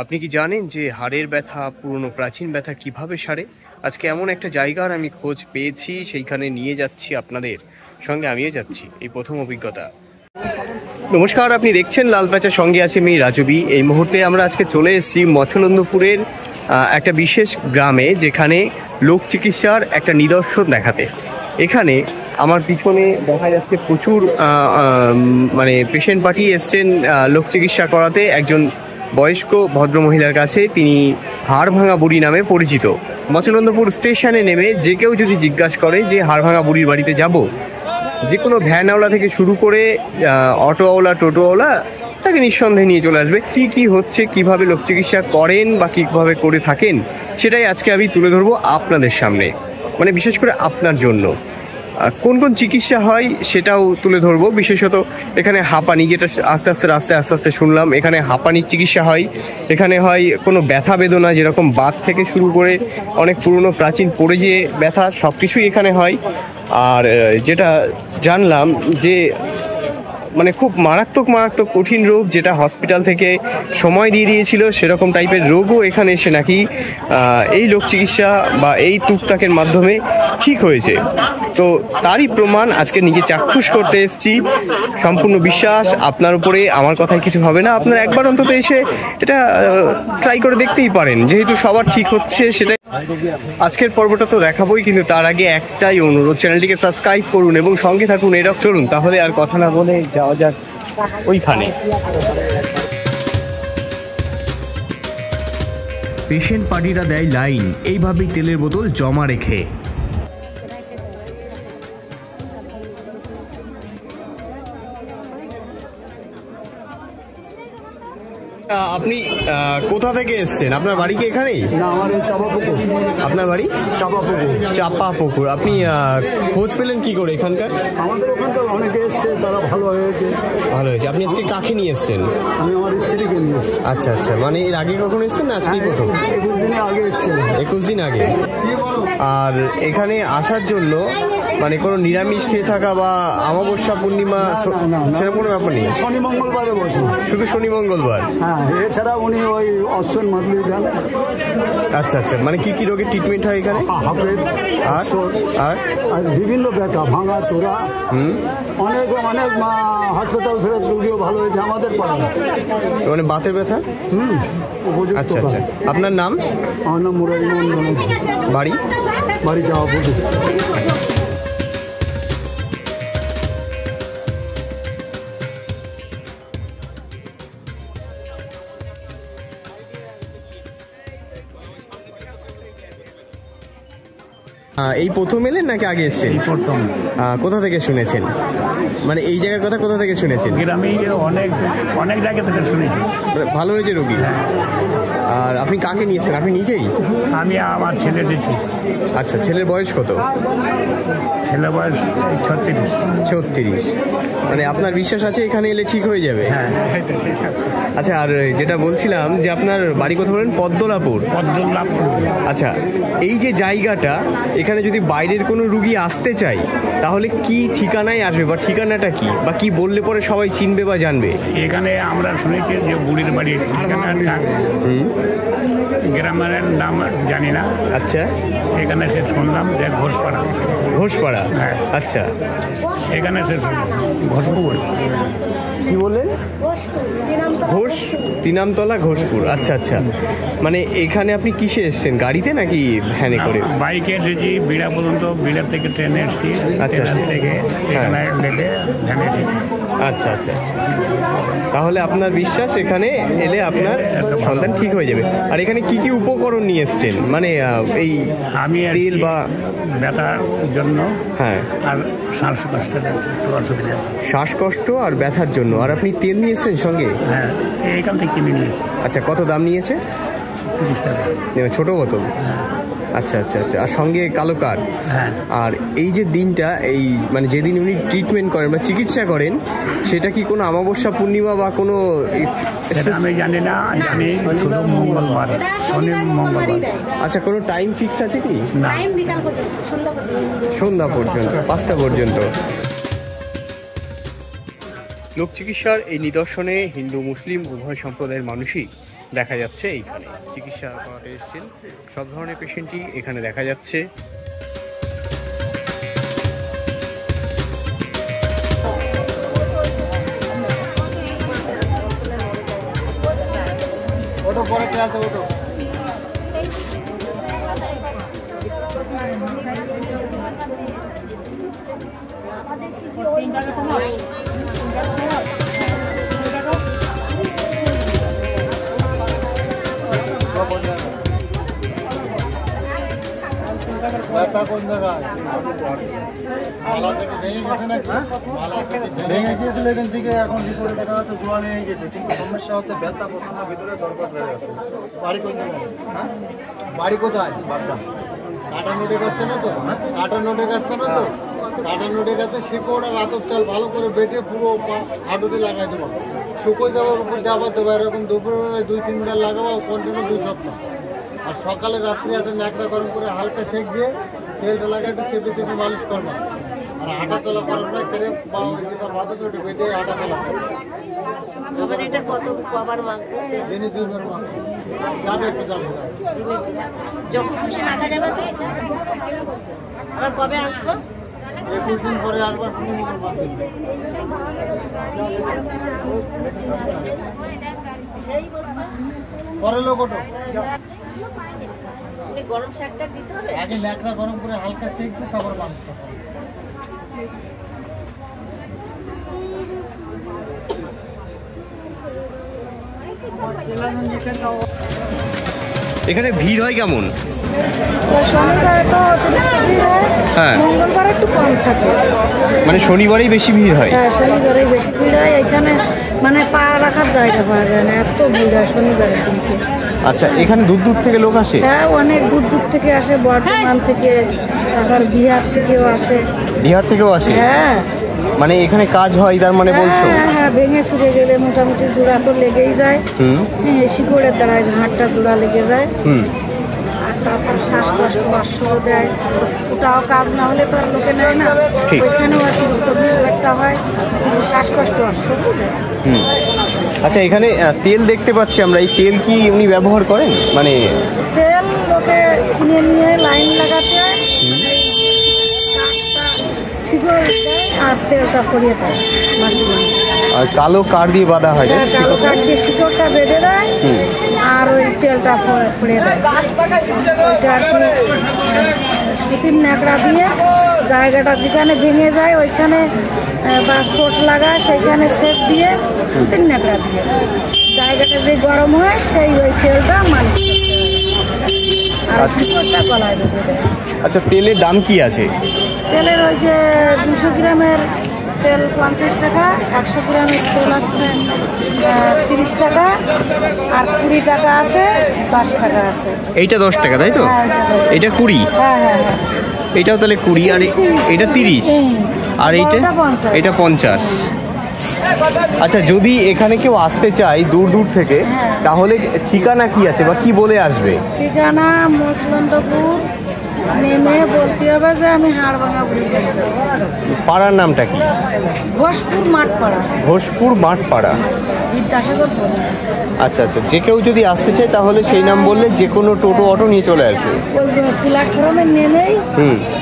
আপনি কি জানেন যে হাড়ের ব্যথা, পুরনো প্রাচীন ব্যথা কিভাবে সারে? আজকে এমন একটা জায়গার আমি খোঁজ পেয়েছি, সেইখানে নিয়ে যাচ্ছি আপনাদের সঙ্গে, আমিও যাচ্ছি। এই প্রথম অভিজ্ঞতা। নমস্কার, আপনি দেখছেন লাল প্যাঁচার, সঙ্গে আছে আমি রাজবি। এই মুহূর্তে আমরা আজকে চলে এসেছি মছলন্দপুরের একটা বিশেষ গ্রামে, যেখানে লোক চিকিৎসার একটা নিদর্শন দেখাতে। এখানে আমার পিছনে দেখা যাচ্ছে প্রচুর মানে পেশেন্ট পাঠিয়ে এসছেন লোক চিকিৎসা করাতে। একজন বয়স্ক ভদ্রমহিলার কাছে, তিনি হাড় ভাঙা বুড়ি নামে পরিচিত। মছলন্দপুর স্টেশনে নেমে যে কেউ যদি জিজ্ঞাসা করে যে হাড় ভাঙা বুড়ির বাড়িতে যাব, যে কোনো ভ্যানওয়ালা থেকে শুরু করে অটোওয়ালা, টোটোওয়ালা তাকে নিঃসন্দেহে নিয়ে চলে আসবে। কি কি হচ্ছে, কিভাবে লোক চিকিৎসা করেন বা কীভাবে করে থাকেন, সেটাই আজকে আমি তুলে ধরবো আপনাদের সামনে, মানে বিশেষ করে আপনার জন্য। কোন কোন চিকিৎসা হয় সেটাও তুলে ধরবো। বিশেষত এখানে হাঁপানি, যেটা আস্তে আস্তে শুনলাম, এখানে হাঁপানির চিকিৎসা হয়। এখানে হয় কোনো ব্যথা বেদনা, যেরকম বাত থেকে শুরু করে অনেক পুরনো প্রাচীন পড়ে যে ব্যথা, সব কিছুই এখানে হয়। আর যেটা জানলাম যে মানে খুব মারাত্মক কঠিন রোগ, যেটা হসপিটাল থেকে সময় দিয়ে দিয়েছিল, সেরকম টাইপের রোগও এখানে এসে নাকি এই লোক চিকিৎসা বা এই টুকটাকের মাধ্যমে ঠিক হয়েছে। তো তারই প্রমাণ আজকে নিজে চাক্ষুষ করতে এসেছি। সম্পূর্ণ বিশ্বাস আপনার উপরে, আমার কথায় কিছু হবে না। আপনারা একবার অন্তত এসে এটা ট্রাই করে দেখতেই পারেন, যেহেতু সবার ঠিক হচ্ছে সেটাই। আজকের পর্বটা তো দেখাবোই, কিন্তু তার আগে একটাই অনুরোধ, চ্যানেলটিকে সাবস্ক্রাইব করুন এবং সঙ্গে থাকুন। এরকম চলুন, তাহলে আর কথা না বলে যাওয়া যাক ওইখানে। পেশেন্ট পার্টিরা দেয় লাইন, এইভাবেই তেলের বোতল জমা রেখে। আপনি কোথা থেকে এসছেন? আপনার বাড়ি কি এখানেই? না, আমার চাপাপুকুর। আপনার বাড়ি চাপাপুকুর। আপনি খোঁজ পেলেন কি করে এখানকার? আমাদের ওখানকার অনেকে এসছে, তারা ভালো হয়েছে। আপনি আজকে কাকে নিয়ে এসছেন? আমি আমার স্ত্রীকে নিয়ে এসছি। আচ্ছা, মানে এর আগে কখন এসছেন না আজকেই প্রথম? 21 দিন আগে এসছে। 21 দিন আগে। আর এখানে আসার জন্য মানে কোনো নিরামিষ খেয়ে থাকা বা অমাবস্যা পূর্ণিমা সেরকম কোনো ব্যাপার নেই? শনি মঙ্গলবারে বসে, শুধু শনি মঙ্গলবার? হ্যাঁ, এছাড়া উনি ওই অশ্বন মাদলি যান। আচ্ছা, মানে কি কি রোগের ট্রিটমেন্ট হয় এখানে? হাফের আর বিভিন্ন ব্যথা, ভাঙা চোরা, অনেক হাসপাতাল ফেরত রোগীও ভালো হয়েছে আমাদের পাড়ায়। মানে বাতের ব্যথা? আচ্ছা। আপনার নাম? আমার নাম মুরারি মন্ডল। বাড়ি যাওয়া পড়বে। এই প্রথম এলেন নাকি আগে এসছেন? প্রথম। কোথা থেকে শুনেছেন, মানে এই জায়গার কথা কোথা থেকে শুনেছেন? গ্রামে অনেক জায়গা থেকে শুনেছি। ভালো হয়েছে রোগী? আর আপনি কাকে নিয়ে এসছেন? আপনি নিজেই? আমি আমার ছেলে দেখি। আচ্ছা, ছেলের বয়স কত? ছেলের বয়স 36। মানে আপনার বিশ্বাস আছে এখানে এলে ঠিক হয়ে যাবে? হ্যাঁ। আচ্ছা, আর যেটা বলছিলাম যে আপনার বাড়ি কথা বলেন? পদ্মলাপুর। আচ্ছা, এই যে জায়গাটা, এখানে যদি বাইরের কোনো রুগী আসতে চায় তাহলে কি ঠিকানায় আসবে, বা ঠিকানাটা কি, বা কি বললে পরে সবাই চিনবে বা জানবে? এখানে আমরা শুনেছি যে বুড়ির বাড়ি, গ্রামের নাম জানি না। আচ্ছা, এখানে সে শুনলাম যে ঘোষপাড়া। হ্যাঁ। আচ্ছা, এখানে সে ঘোষপুর। কি বললেন? তিনামতলা ঘোষপুর। আচ্ছা, মানে এখানে আপনি কিসে এসছেন, গাড়িতে নাকি ভ্যানে করে? বাইকে এসেছি, বিড়া পর্যন্ত, বিড়া থেকে ট্রেনে এসেছি। আচ্ছা, থেকে ভ্যানে এসেছি। আচ্ছা, তাহলে আপনার বিশ্বাস এখানে এলে আপনার সন্তান ঠিক হয়ে যাবে। আর এখানে কি কি উপকরণ নিয়ে এসছেন, মানে এই আমি তেল বা ব্যথার জন্য? হ্যাঁ। আর শ্বাসকষ্ট আর ব্যথার জন্য। আর আপনি তেল নিয়ে এসছেন সঙ্গে? হ্যাঁ, এইখান থেকে কিনে নিয়েছি। আচ্ছা, কত দাম নিয়েছে? 30 টাকা। ছোট বোতল? আচ্ছা, আর সঙ্গে কালো কার্ড। হ্যাঁ। আর এই যে দিনটা, এই মানে যেদিন উনি ট্রিটমেন্ট করেন বা চিকিৎসা করেন, সেটা কি কোনো অমাবস্যা পূর্ণিমা বা কোনো? সেটা আমি জানি না, জানি শুধু মঙ্গলবার, শনি মঙ্গলবার। আচ্ছা, কোনো টাইম ফিক্সড আছে কি? না, সন্ধ্যা পর্যন্ত, 5টা পর্যন্ত। লোক চিকিৎসার এই নিদর্শনে হিন্দু মুসলিম উভয় সম্প্রদায়ের মানুষই দেখা যাচ্ছে এইখানে চিকিৎসা করাতে এসেছেন। সব ধরনের পেশেন্টই এখানে দেখা যাচ্ছে। ভেঙে গিয়েছিল এখান থেকে, এখন ভিতরে দেখা যাচ্ছে জোয়ান হয়ে গেছে, কিন্তু সমস্যা হচ্ছে ব্যথা প্রচন্ড ভিতরে দরকার হয়ে গেছে। বাড়ি কোথায়? হ্যাঁ, বাড়ি কোথায়? বাড্ডা। কাটা নোটে যাচ্ছে না তো? কাটা নোটে যাচ্ছে না তো? কাটা নোটে গেছে শিকড় আর আতপ চাল ভালো করে বেটে পুরো হাঁটুতে লাগাই দেবো, শুকোই দেওয়ার উপর যাবার দেবো। এরকম দুপুরে 2-3 বার লাগাবো, কন্টিনিউ 2 সপ্তাহ। আর সকালে রাত্রি একটা ন্যাকড়া গরম করে হালকা সেঁক দিয়ে তেলটা লাগাই একটু চেপে চেপে মালিশ করবা। আর হাঁটা চলা করার পরে তেলে যেটা মাথা তো বেঁধে হাঁটা চলা করবে। এটা কত কবার মাগবে? দিনে 2 বার মাগবে। যাবে একটু যাবে যখন খুশি রাখা যাবে তো? আর কবে আসবো? 21 দিন পরে আসবার 15 দিন বাদ দিন। পরে লোক ওটো গরম শাকটা দিতে হবে। আগে ন্যাকড়া গরম করে হালকা সেঁকবে, তারপর মালিশটা করবে। এখানে ভিড় হয় কেমন? শনিবারে তো অতিরিক্ত ভিড় হয়, হ্যাঁ মঙ্গলবারে একটু কম থাকে। মানে শনিবারেই বেশি ভিড় হয়? হ্যাঁ, শনিবারেই বেশি ভিড় হয়। এখানে মানে পা রাখার জায়গা পাওয়া যায় না, এত ভিড় হয় শনিবারের দিনকে। আচ্ছা, এখানে দূর দূর থেকে লোক আসে? হ্যাঁ, অনেক দূর দূর থেকে আসে, বর্ধমান থেকে, আবার বিহার থেকেও আসে। বিহার থেকেও আসে? হ্যাঁ, মানে এখানে কাজ হয় তার মানে বলছো? হ্যাঁ হ্যাঁ, ভেঙে ছুটে গেলে মোটামুটি জোড়া তো লেগেই যায়। শিকড়ের দ্বারা হাড়টা জোড়া লেগে যায়। আর তারপর শ্বাসকষ্ট অশ্বর দেয়, ওটাও কাজ না হলে তো আর লোকে নেয় না। ওইখানেও অতিরিক্ত একটা হয়, শ্বাসকষ্ট অশ্বর দেয়। আচ্ছা, এখানে তেল দেখতে পাচ্ছি আমরা, এই তেল কি উনি ব্যবহার করেন? মানে তেল লোকে কিনে নিয়ে লাইন লাগাতে হয়, শিকড় দেয় আর তেলটা করিয়ে দেয় মাসিমা। আর কালো কাঠ দিয়ে বাঁধা হয়? কালো কাঠ দিয়ে শিকড়টা বেঁধে দেয় আর ওই তেলটা ফুড়ে দেয়। ওইটা আর কি সুতির ন্যাকড়া দিয়ে জায়গাটা যেখানে ভেঙে যায় ওইখানে বাস্কট লাগায়, সেইখানে সেপ দিয়ে সুতির ন্যাকড়া দিয়ে জায়গাটা যে গরম হয় সেই ওই তেলটা মালিশ আর শিকড়টা গলায় বেঁধে দেয়। আচ্ছা, তেলের দাম কি আছে? তেলের ওই যে 200 গ্রামের তেল 50 টাকা, 100 গ্রামের তেল আছে 30 টাকা, আর 20 টাকা আছে, 10 টাকা আছে। এইটা 10 টাকা তাই তো? এটা 20? হ্যাঁ হ্যাঁ হ্যাঁ, এইটাও তাহলে 20, আর এটা 30, আর এটা 50। আচ্ছা, যদি এখানে কেউ আসতে চায় দূর দূর থেকে, তাহলে ঠিকানা কি আছে বা কি বলে আসবে? ঠিকানা মসলন্দপুর নেমে বলতে হবে যে আমি হাড়ভাঙা বুড়ি বাড়ি যাবো। পাড়ার নামটা কি? ঘোষপুর মাঠপাড়া। ঘোষপুর মাঠপাড়া, বিদ্যাসাগর বলে। আচ্ছা আচ্ছা, যে কেউ যদি আসতে চায় তাহলে সেই নাম বললে যে কোনো টোটো অটো নিয়ে চলে আসবে? ওই প্ল্যাটফর্মে নেমেই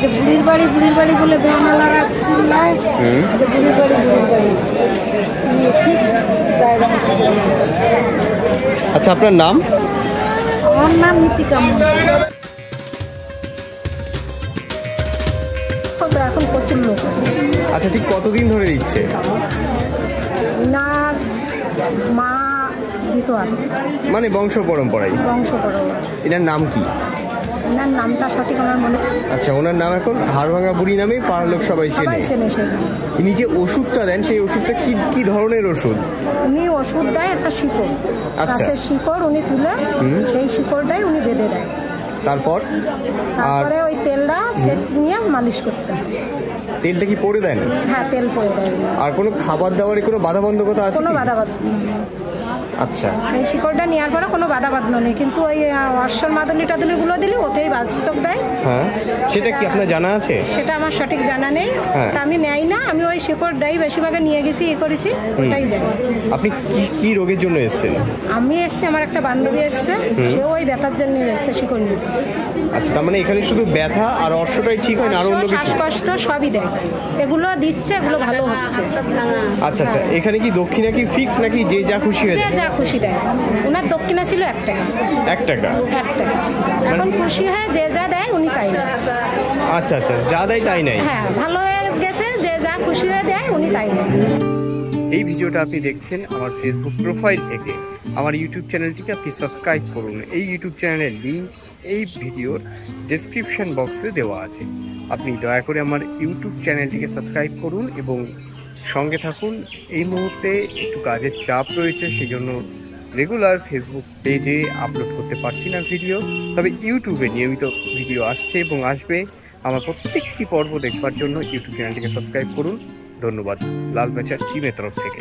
যে বুড়ির বাড়ি বলে বেহানালারা চিল্লায় যে বুড়ির বাড়ি ঠিক জায়গা। আচ্ছা, আপনার নাম? আমার নাম নীতিকা মন্ডল। এখন প্রচুর লোক। আচ্ছা, ঠিক কতদিন ধরে দিচ্ছে? না, মা দিত আর মানে বংশ পরম্পরায়? বংশ পরম্পরা। এনার নাম কি? এনার নামটা সঠিক আমার মনে। আচ্ছা, ওনার নাম এখন হাড়ভাঙা বুড়ি নামে পাড়ার লোক সবাই চেনে। ইনি যে ওষুধটা দেন, সেই ওষুধটা কি কি ধরনের ওষুধ? উনি ওষুধ দেয় একটা শিকড়, গাছের শিকড় উনি তুলে সেই শিকড়টাই উনি বেঁধে দেয়। তারপরে ওই তেলটা সেট নিয়ে মালিশ করতে হয়। তেলটা কি পরে দেন? হ্যাঁ, তেল পরে দেয়। আর কোনো খাবার দাবারে কোনো বাধাবন্ধকতা আছে? কোনো বাধা আচ্ছা, এই শিকড়টা নেওয়ার পরে কোনো বাধা বাঁধনো নেই, কিন্তু ওই অশ্বর মাদুলি টাদুলিগুলো দিলে ওতেই বাস্তব দেয়। হ্যাঁ, সেটা কি আপনার জানা আছে? সেটা আমার সঠিক জানা নেই, হ্যাঁ। তা আমি নেই না, আমি ওই শিকড়টাই বেশিরভাগে নিয়ে গেছি, করেছি, ওটাই জানি। আপনি কি রোগের জন্য এসেছেন? আমি এসছি, আমার একটা বান্ধবী এসছে, সেও ওই ব্যথার জন্য এসছে শিকড় নিতে। আচ্ছা, তার মানে এখানে শুধু ব্যথা আর অর্শটাই ঠিক হয় না, আর অন্য কিছু? শ্বাসকষ্ট সবই দেয়, এগুলো দিচ্ছে, এগুলো ভালো হচ্ছে। আচ্ছা আচ্ছা, এখানে কি দক্ষিণা কি ফিক্স নাকি যে যা খুশি হয়ে যে যায়? যা খুশি দেয়। ওনার দক্ষিণা ছিল 1 টাকা। 1 টাকা? 1 টাকা। এখন খুশি হয়ে যে যা দেয় উনি তাই নেয়। আচ্ছা আচ্ছা, যা দেয় তাই নাই? হ্যাঁ, ভালো হয়ে গেছে, যে যা খুশি হয়ে দেয় উনি তাই নেয়। এই ভিডিওটা আপনি দেখছেন আমার ফেসবুক প্রোফাইল থেকে। আমার ইউটিউব চ্যানেলটিকে আপনি সাবস্ক্রাইব করুন। এই ইউটিউব চ্যানেলের লিঙ্ক এই ভিডিওর ডেসক্রিপশন বক্সে দেওয়া আছে। আপনি দয়া করে আমার ইউটিউব চ্যানেলটিকে সাবস্ক্রাইব করুন এবং সঙ্গে থাকুন। এই মুহূর্তে একটু কাজের চাপ রয়েছে, সেই জন্য রেগুলার ফেসবুক পেজে আপলোড করতে পারছি না ভিডিও, তবে ইউটিউবে নিয়মিত ভিডিও আসছে এবং আসবে। আমার প্রত্যেকটি পর্ব দেখবার জন্য ইউটিউব চ্যানেলটিকে সাবস্ক্রাইব করুন। ধন্যবাদ লাল মেচার টিমের তরফ থেকে।